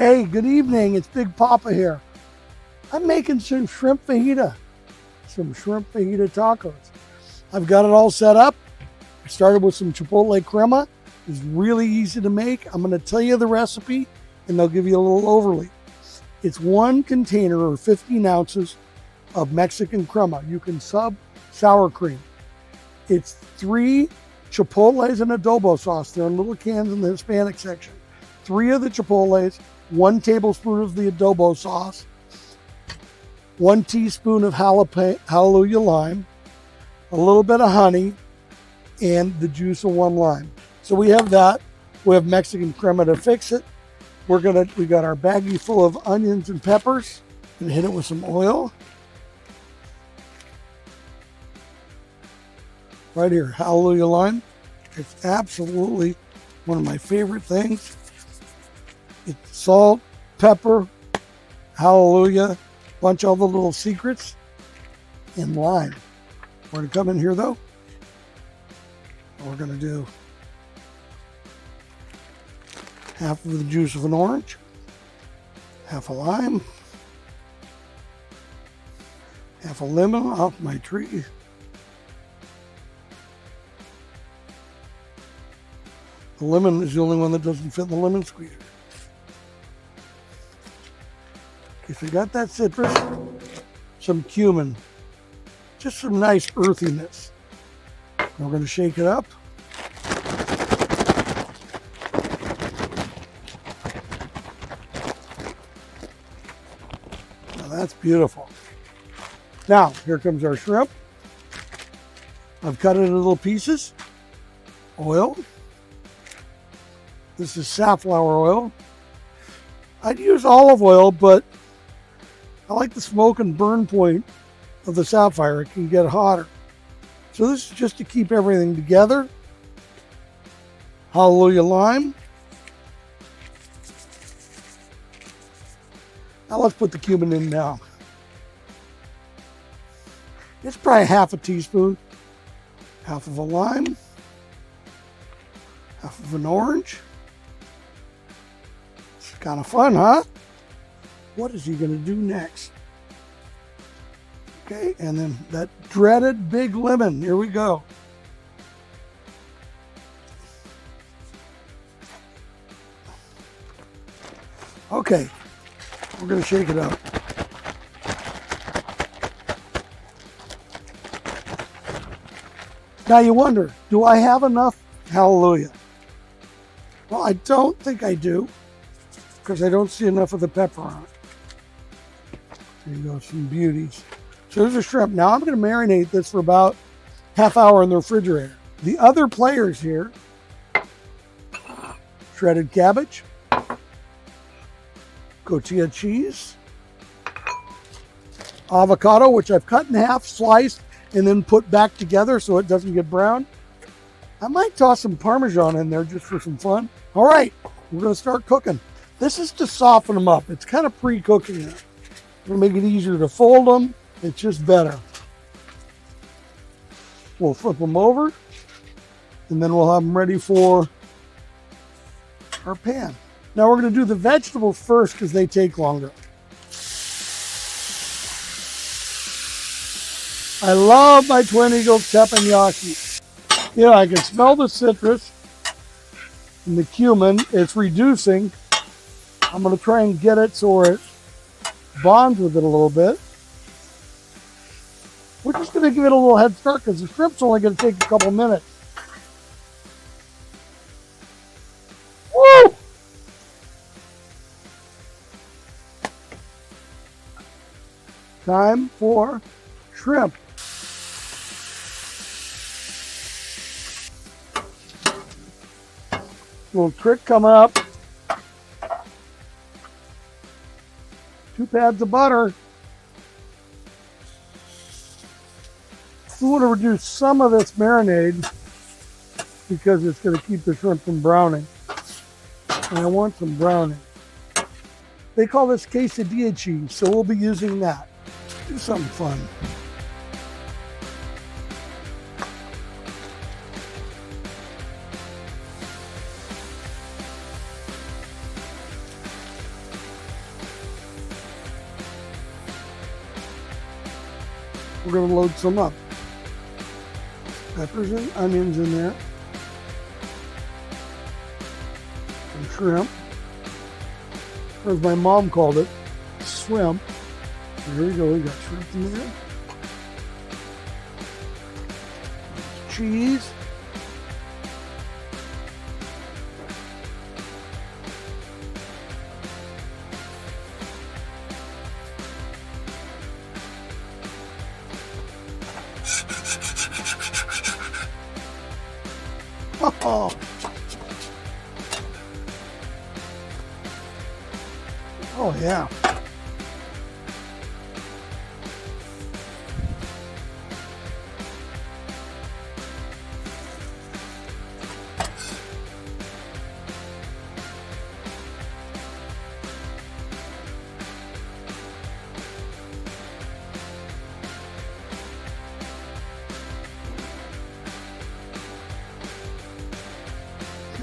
Hey, good evening. It's Big Papa here. I'm making some shrimp fajita tacos. I've got it all set up. I started with some chipotle crema. It's really easy to make. I'm going to tell you the recipe and they'll give you a little overlay. It's 1 container or 15 ounces of Mexican crema. You can sub sour cream. It's 3 chipotles and adobo sauce. They're in little cans in the Hispanic section. 3 of the chipotles, 1 tablespoon of the adobo sauce, 1 teaspoon of hallelujah lime, a little bit of honey, and the juice of 1 lime. So we have that. We have Mexican crema to fix it. We got our baggie full of onions and peppers, and hit it with some oil. Right here, hallelujah lime. It's absolutely one of my favorite things. It's salt, pepper, hallelujah, bunch of all the little secrets, and lime. We're going to come in here though. We're going to do half of the juice of an orange, half a lime, half a lemon off my tree. The lemon is the only one that doesn't fit in the lemon squeezer. Okay, so you got that citrus, some cumin, just some nice earthiness. We're going to shake it up. Now that's beautiful. Now, here comes our shrimp. I've cut it into little pieces. Oil. This is safflower oil. I'd use olive oil, but I like the smoke and burn point of the sapphire. It can get hotter. So this is just to keep everything together. Hallelujah lime. Now let's put the cumin in now. It's probably half a teaspoon. Half of a lime. Half of an orange. It's kind of fun, huh? What is he going to do next? Okay, and then that dreaded big lemon. Here we go. Okay, we're going to shake it up. Now you wonder, do I have enough hallelujah? Well, I don't think I do, because I don't see enough of the pepper on it. There you go, some beauties. So there's a shrimp. Now I'm going to marinate this for about half hour in the refrigerator. The other players here, shredded cabbage, cotija cheese, avocado, which I've cut in half, sliced, and then put back together so it doesn't get brown. I might toss some Parmesan in there just for some fun. All right, we're going to start cooking. This is to soften them up. It's kind of pre-cooking it. We'll make it easier to fold them. It's just better. We'll flip them over, and then we'll have them ready for our pan. Now we're going to do the vegetables first because they take longer. I love my Twin Eagles teppanyaki. You know, I can smell the citrus and the cumin. It's reducing. I'm going to try and get it so it bonds with it a little bit. We're just going to give it a little head start because the shrimp's only going to take a couple minutes. Woo! Time for shrimp. Little trick coming up. 2 pads of butter. We want to reduce some of this marinade because it's going to keep the shrimp from browning. And I want some browning. They call this quesadilla cheese, so we'll be using that. Do something fun. we're going to load some up. Peppers and onions in there. Some shrimp. Or as my mom called it, swim. There we go, we got shrimp in there. Cheese. Oh, oh yeah.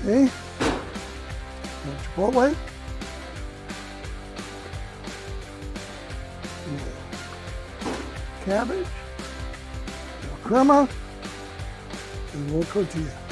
Okay, chipotle, cabbage, crema, and a little tortilla.